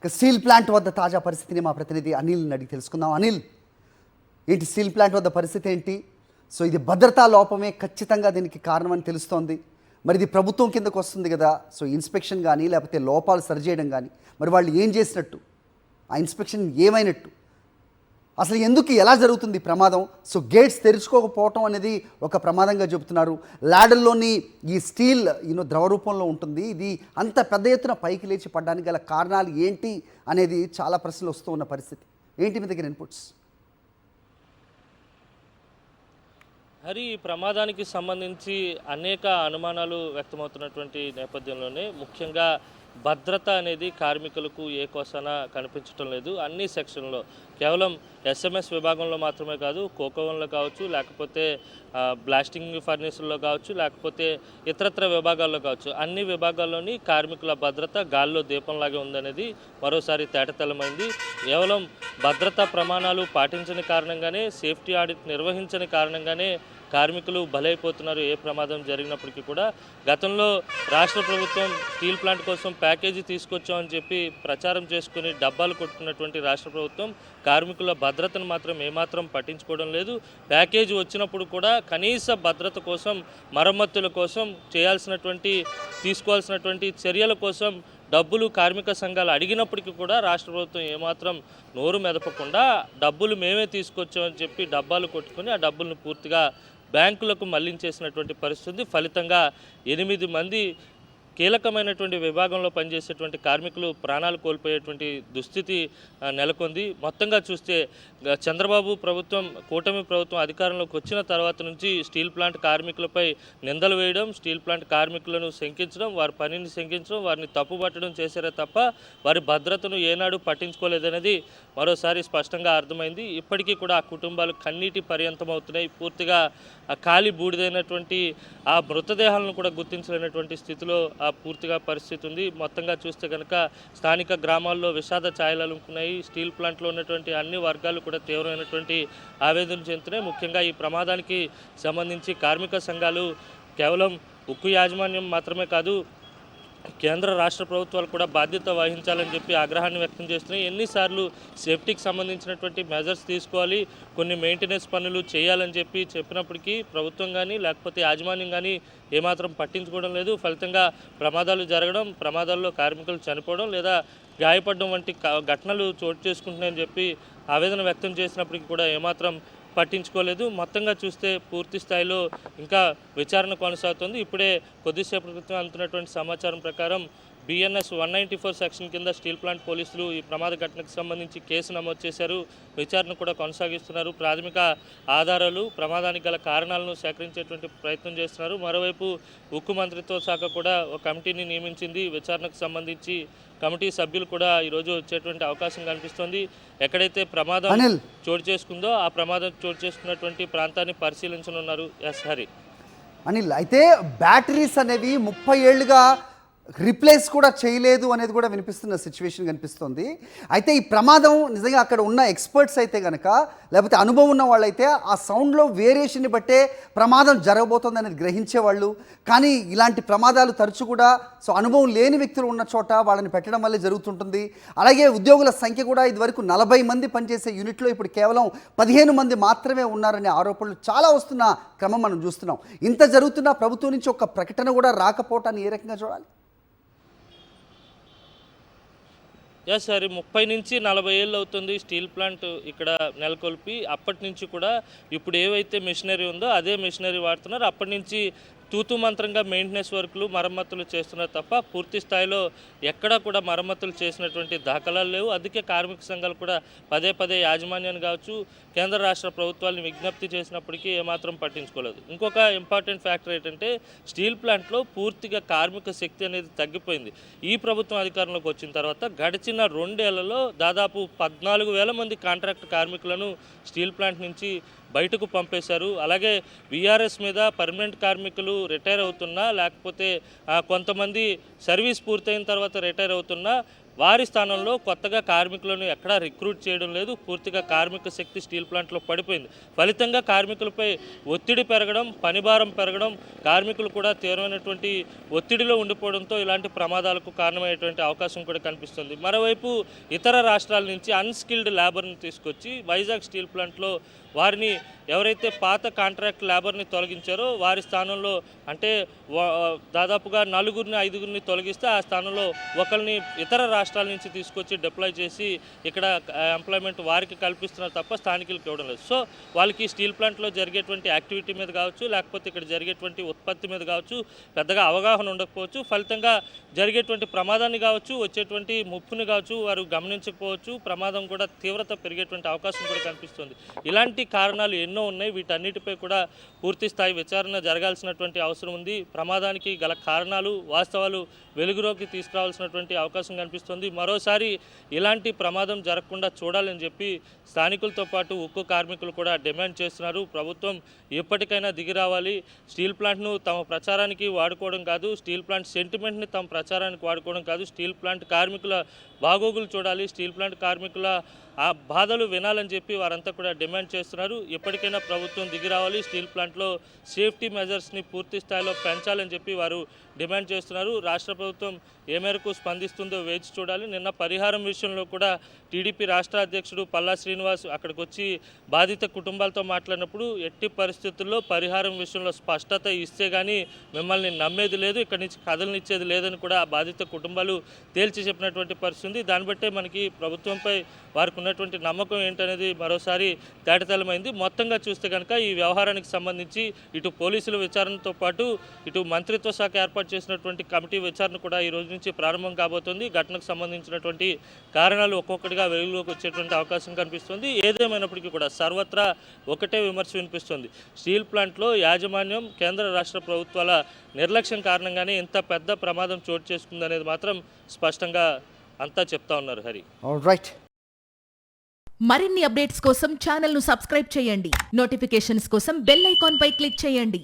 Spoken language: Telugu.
స్టీల్ ప్లాంట్ వద్ద తాజా పరిస్థితిని మా ప్రతినిధి అనిల్ని అడిగి తెలుసుకుందాం. అనిల్, ఏంటి స్టీల్ ప్లాంట్ వద్ద పరిస్థితి ఏంటి? సో ఇది భద్రతా లోపమే ఖచ్చితంగా దీనికి కారణమని తెలుస్తోంది. మరి ఇది ప్రభుత్వం కిందకు వస్తుంది కదా, సో ఇన్స్పెక్షన్ కానీ లేకపోతే లోపాలు సరిచేయడం కానీ, మరి వాళ్ళు ఏం చేసినట్టు, ఆ ఇన్స్పెక్షన్ ఏమైనట్టు, అసలు ఎందుకు ఎలా జరుగుతుంది ప్రమాదం? సో గేట్స్ తెరుచుకోకపోవటం అనేది ఒక ప్రమాదంగా చెబుతున్నారు. ల్యాడర్లోని ఈ స్టీల్ ద్రవ రూపంలో ఉంటుంది. ఇది అంత పెద్ద ఎత్తున పైకి లేచి పడడానికి గల కారణాలు ఏంటి అనేది చాలా ప్రశ్నలు వస్తూ ఉన్న పరిస్థితి. ఏంటి మీ దగ్గర ఇన్పుట్స్? హరి, ఈ ప్రమాదానికి సంబంధించి అనేక అనుమానాలు వ్యక్తమవుతున్నటువంటి నేపథ్యంలోనే ముఖ్యంగా భద్రత అనేది కార్మికులకు ఏ కోసాన కనిపించడం లేదు. అన్ని సెక్షన్లో కేవలం ఎస్ఎంఎస్ విభాగంలో మాత్రమే కాదు, కోకోవన్లో కావచ్చు, లేకపోతే బ్లాస్టింగ్ ఫర్నేసుల్లో కావచ్చు, లేకపోతే ఇతరత్ర విభాగాల్లో కావచ్చు, అన్ని విభాగాల్లోని కార్మికుల భద్రత గాల్లో దీపంలాగే ఉందనేది మరోసారి తేటతెల్లమైంది. కేవలం భద్రతా ప్రమాణాలు పాటించని కారణంగానే, సేఫ్టీ ఆడిట్ నిర్వహించని కారణంగానే కార్మికులు బలైపోతున్నారు. ఏ ప్రమాదం జరిగినప్పటికీ కూడా గతంలో రాష్ట్ర ప్రభుత్వం స్టీల్ ప్లాంట్ కోసం ప్యాకేజీ తీసుకొచ్చామని చెప్పి ప్రచారం చేసుకుని డబ్బాలు కొట్టుకున్నటువంటి రాష్ట్ర ప్రభుత్వం కార్మికుల భద్రతను మాత్రం ఏమాత్రం పట్టించుకోవడం లేదు. ప్యాకేజీ వచ్చినప్పుడు కూడా కనీస భద్రత కోసం, మరమ్మతుల కోసం తీసుకోవాల్సినటువంటి చర్యల కోసం డబ్బులు కార్మిక సంఘాలు అడిగినప్పటికీ కూడా రాష్ట్ర ప్రభుత్వం ఏమాత్రం నోరు మెదపకుండా డబ్బులు మేమే తీసుకొచ్చామని చెప్పి డబ్బాలు కొట్టుకొని ఆ డబ్బులను పూర్తిగా బ్యాంకులకు మళ్లించేసినటువంటి పరిస్థితి. ఫలితంగా 8 మంది కీలకమైనటువంటి విభాగంలో పనిచేసేటువంటి కార్మికులు ప్రాణాలు కోల్పోయేటువంటి దుస్థితి నెలకొంది. మొత్తంగా చూస్తే చంద్రబాబు ప్రభుత్వం, కూటమి ప్రభుత్వం అధికారంలోకి వచ్చిన తర్వాత నుంచి స్టీల్ ప్లాంట్ కార్మికులపై నిందలు వేయడం, స్టీల్ ప్లాంట్ కార్మికులను శంకించడం, వారి పనిని శంకించడం, వారిని తప్పుపట్టడం చేశారే తప్ప వారి భద్రతను ఏనాడు పట్టించుకోలేదనేది మరోసారి స్పష్టంగా అర్థమైంది. ఇప్పటికీ కూడా ఆ కుటుంబాలు కన్నీటి పర్యంతమవుతున్నాయి. పూర్తిగా ఖాళీ బూడిదైనటువంటి ఆ మృతదేహాలను కూడా గుర్తించలేనటువంటి స్థితిలో పూర్తిగా పరిస్థితి ఉంది. మొత్తంగా చూస్తే కనుక స్థానిక గ్రామాల్లో విషాద ఛాయలు అలుముకున్నాయి. స్టీల్ ప్లాంట్లో ఉన్నటువంటి అన్ని వర్గాలు కూడా తీవ్రమైనటువంటి ఆవేదన చెందుతున్నాయి. ముఖ్యంగా ఈ ప్రమాదానికి సంబంధించి కార్మిక సంఘాలు కేవలం ఉక్కు యాజమాన్యం మాత్రమే కాదు, కేంద్ర రాష్ట్ర ప్రభుత్వాలు కూడా బాధ్యత వహించాలని చెప్పి ఆగ్రహాన్ని వ్యక్తం చేస్తున్నాయి. ఎన్నిసార్లు సేఫ్టీకి సంబంధించినటువంటి మెజర్స్ తీసుకోవాలి, కొన్ని మెయింటెనెన్స్ పనులు చేయాలని చెప్పినప్పటికీ ప్రభుత్వం కానీ లేకపోతే యాజమాన్యం కానీ ఏమాత్రం పట్టించుకోవడం లేదు. ఫలితంగా ప్రమాదాలు జరగడం, ప్రమాదాల్లో కార్మికులు చనిపోవడం లేదా గాయపడడం వంటి ఘటనలు చోటు చేసుకుంటున్నాయని చెప్పి ఆవేదన వ్యక్తం చేసినప్పటికీ కూడా ఏమాత్రం పట్టించుకోలేదు. మొత్తంగా చూస్తే పూర్తి స్థాయిలో ఇంకా విచారణ కొనసాగుతుంది. ఇప్పుడే కొద్దిసేపటి క్రితం అందుతున్నటువంటి సమాచారం ప్రకారం BNS 194 సెక్షన్ కింద స్టీల్ ప్లాంట్ పోలీసులు ఈ ప్రమాద ఘటనకు సంబంధించి కేసు నమోదు చేశారు. విచారణ కూడా కొనసాగిస్తున్నారు. ప్రాథమిక ఆధారాలు, ప్రమాదానికి గల కారణాలను సేకరించేటువంటి ప్రయత్నం చేస్తున్నారు. మరోవైపు ఉక్కు మంత్రిత్వ శాఖ కూడా ఒక కమిటీని నియమించింది. విచారణకు సంబంధించి కమిటీ సభ్యులు కూడా ఈరోజు వచ్చేటువంటి అవకాశం కనిపిస్తోంది. ఎక్కడైతే ప్రమాదం చోటు చేసుకుందో ఆ ప్రమాదం చోటు చేసుకున్నటువంటి ప్రాంతాన్ని పరిశీలించనున్నారు. ఎస్ హరి. అనిల్, అయితే బ్యాటరీస్ అనేవి 30 ఏళ్ళుగా రిప్లేస్ కూడా చేయలేదు అనేది కూడా వినిపిస్తున్న సిచ్యువేషన్ కనిపిస్తుంది. అయితే ఈ ప్రమాదం నిజంగా అక్కడ ఉన్న ఎక్స్పర్ట్స్ అయితే కనుక, లేకపోతే అనుభవం ఉన్న వాళ్ళైతే ఆ సౌండ్లో వేరియేషన్ని బట్టే ప్రమాదం జరగబోతుంది అనేది గ్రహించేవాళ్ళు. కానీ ఇలాంటి ప్రమాదాలు తరచు కూడా అనుభవం లేని వ్యక్తులు ఉన్న చోట వాళ్ళని పెట్టడం వల్లే జరుగుతుంటుంది. అలాగే ఉద్యోగుల సంఖ్య కూడా ఇదివరకు 40 మంది పనిచేసే యూనిట్లో ఇప్పుడు కేవలం 15 మంది మాత్రమే ఉన్నారనే ఆరోపణలు చాలా వస్తున్న క్రమం మనం చూస్తున్నాం. ఇంత జరుగుతున్న ప్రభుత్వం నుంచి ఒక ప్రకటన కూడా రాకపోవటాన్ని ఏ రకంగా చూడాలి? ఎస్ సార్, 30 నుంచి 40 ఏళ్ళు అవుతుంది స్టీల్ ప్లాంట్ ఇక్కడ నెలకొల్పి. అప్పటి నుంచి కూడా ఇప్పుడు ఏవైతే మిషనరీ ఉందో అదే మిషనరీ వాడుతున్నారు. అప్పటి నుంచి తూతు మంత్రంగా మెయింటెనెన్స్ వర్కులు, మరమ్మతులు చేస్తున్నారు తప్ప పూర్తి స్థాయిలో ఎక్కడా కూడా మరమ్మతులు చేసినటువంటి దాఖలాలు లేవు. అందుకే కార్మిక సంఘాలు కూడా పదే యాజమాన్యాన్ని కావచ్చు, కేంద్ర రాష్ట్ర ప్రభుత్వాలను విజ్ఞప్తి చేసినప్పటికీ ఏమాత్రం పట్టించుకోలేదు. ఇంకొక ఇంపార్టెంట్ ఫ్యాక్టర్ ఏంటంటే స్టీల్ ప్లాంట్లో పూర్తిగా కార్మిక శక్తి అనేది తగ్గిపోయింది. ఈ ప్రభుత్వం అధికారంలోకి వచ్చిన తర్వాత గడిచిన 2 ఏళ్లలో దాదాపు 14,000 మంది కాంట్రాక్ట్ కార్మికులను స్టీల్ ప్లాంట్ నుంచి బయటకు పంపేశారు. అలాగే VRS మీద పర్మనెంట్ కార్మికులు రిటైర్ అవుతున్నా, లేకపోతే కొంతమంది సర్వీస్ పూర్తయిన తర్వాత రిటైర్ అవుతున్నా వారి స్థానంలో కొత్తగా కార్మికులను ఎక్కడా రిక్రూట్ చేయడం లేదు. పూర్తిగా కార్మిక శక్తి స్టీల్ ప్లాంట్లో పడిపోయింది. ఫలితంగా కార్మికులపై ఒత్తిడి పెరగడం, పనిభారం పెరగడం, కార్మికులు కూడా తీవ్రమైనటువంటి ఒత్తిడిలో ఉండిపోవడంతో ఇలాంటి ప్రమాదాలకు కారణమయ్యేటువంటి అవకాశం కూడా కనిపిస్తుంది. మరోవైపు ఇతర రాష్ట్రాల నుంచి అన్స్కిల్డ్ లేబర్ని తీసుకొచ్చి వైజాగ్ స్టీల్ ప్లాంట్లో వారిని ఎవరైతే పాత కాంట్రాక్ట్ లేబర్ని తొలగించారో వారి స్థానంలో అంటే దాదాపుగా 4-5 తొలగిస్తే ఆ స్థానంలో ఒకరిని ఇతర రాష్ట్రాల నుంచి తీసుకొచ్చి డిప్లాయ్ చేసి ఇక్కడ ఎంప్లాయ్మెంట్ వారికి కల్పిస్తున్నారు తప్ప స్థానికులకు ఇవ్వడం లేదు. సో వాళ్ళకి స్టీల్ ప్లాంట్లో జరిగేటువంటి యాక్టివిటీ మీద కావచ్చు, లేకపోతే ఇక్కడ జరిగేటువంటి ఉత్పత్తి మీద కావచ్చు పెద్దగా అవగాహన ఉండకపోవచ్చు. ఫలితంగా జరిగేటువంటి ప్రమాదాన్ని కావచ్చు, వచ్చేటువంటి ముప్పుని కావచ్చు వారు గమనించకపోవచ్చు. ప్రమాదం కూడా తీవ్రత పెరిగేటువంటి అవకాశం కూడా కనిపిస్తుంది. ఇలాంటి కారణాలు ఎన్నో ఉన్నాయి. వీటన్నిటిపై కూడా పూర్తి స్థాయి విచారణ జరగాల్సినటువంటి అవసరం ఉంది. ప్రమాదానికి గల కారణాలు, వాస్తవాలు వెలుగులోకి తీసుకురావాల్సినటువంటి అవకాశం కనిపిస్తుంది. మరోసారి ఇలాంటి ప్రమాదం జరగకుండా చూడాలని చెప్పి స్థానికులతో పాటు ఉక్కు కార్మికులు కూడా డిమాండ్ చేస్తున్నారు. ప్రభుత్వం ఎప్పటికైనా దిగి రావాలి. స్టీల్ ప్లాంట్ను తమ ప్రచారానికి వాడుకోవడం కాదు, స్టీల్ ప్లాంట్ సెంటిమెంట్ని తమ ప్రచారానికి వాడుకోవడం కాదు, స్టీల్ ప్లాంట్ కార్మికుల బాగోగులు చూడాలి, స్టీల్ ప్లాంట్ కార్మికుల ఆ బాధలు వినాలని చెప్పి వారంతా కూడా డిమాండ్ చేస్తున్నారు. ఎప్పటికైనా ప్రభుత్వం దిగి రావాలి, స్టీల్ ప్లాంట్లో సేఫ్టీ మెజర్స్ని పూర్తి స్థాయిలో పెంచాలని చెప్పి వారు డిమాండ్ చేస్తున్నారు. రాష్ట్ర ప్రభుత్వం ఏ మేరకు స్పందిస్తుందో వేచి చూడాలి. నిన్న పరిహారం విషయంలో కూడా టీడీపీ రాష్ట్ర అధ్యక్షుడు పల్లా శ్రీనివాస్ అక్కడికి వచ్చి బాధిత కుటుంబాలతో మాట్లాడినప్పుడు ఎట్టి పరిస్థితుల్లో పరిహారం విషయంలో స్పష్టత ఇస్తే కానీ మిమ్మల్ని నమ్మేది లేదు, ఇక్కడి నుంచి కథలనిచ్చేది లేదని కూడా ఆ బాధిత కుటుంబాలు తేల్చి చెప్పినటువంటి పరిస్థితి ఉంది. దాన్ని బట్టే మనకి ప్రభుత్వంపై వారికి ఉన్నటువంటి నమ్మకం ఏంటనేది మరోసారి తేటతెల్లమైంది. మొత్తంగా చూస్తే కనుక ఈ వ్యవహారానికి సంబంధించి ఇటు పోలీసుల విచారణతో పాటు ఇటు మంత్రిత్వ శాఖ ఏర్పాటు చేసినటువంటి కమిటీ విచారణ కూడా ఈ రోజు నుంచి ప్రారంభం కాబోతుంది. ఘటనకు సంబంధించినటువంటి కారణాలు ఒక్కొక్కటిగా వెలుగులోకి వచ్చేటువంటి అవకాశం కనిపిస్తుంది. ఏదేమైనప్పటికీ కూడా సర్వత్రా ఒకటే విమర్శ వినిపిస్తుంది. స్టీల్ ప్లాంట్లో యాజమాన్యం, కేంద్ర రాష్ట్ర ప్రభుత్వాల నిర్లక్ష్యం కారణంగానే ఇంత పెద్ద ప్రమాదం చోటు చేసుకుందనేది మాత్రం స్పష్టంగా అంతా చెప్తా ఉన్నారు. హరి, రైట్. మరిన్ని అప్డేట్స్ కోసం ఛానల్ను సబ్స్క్రైబ్ చేయండి. నోటిఫికేషన్స్ కోసం బెల్ ఐకాన్ పై క్లిక్ చేయండి.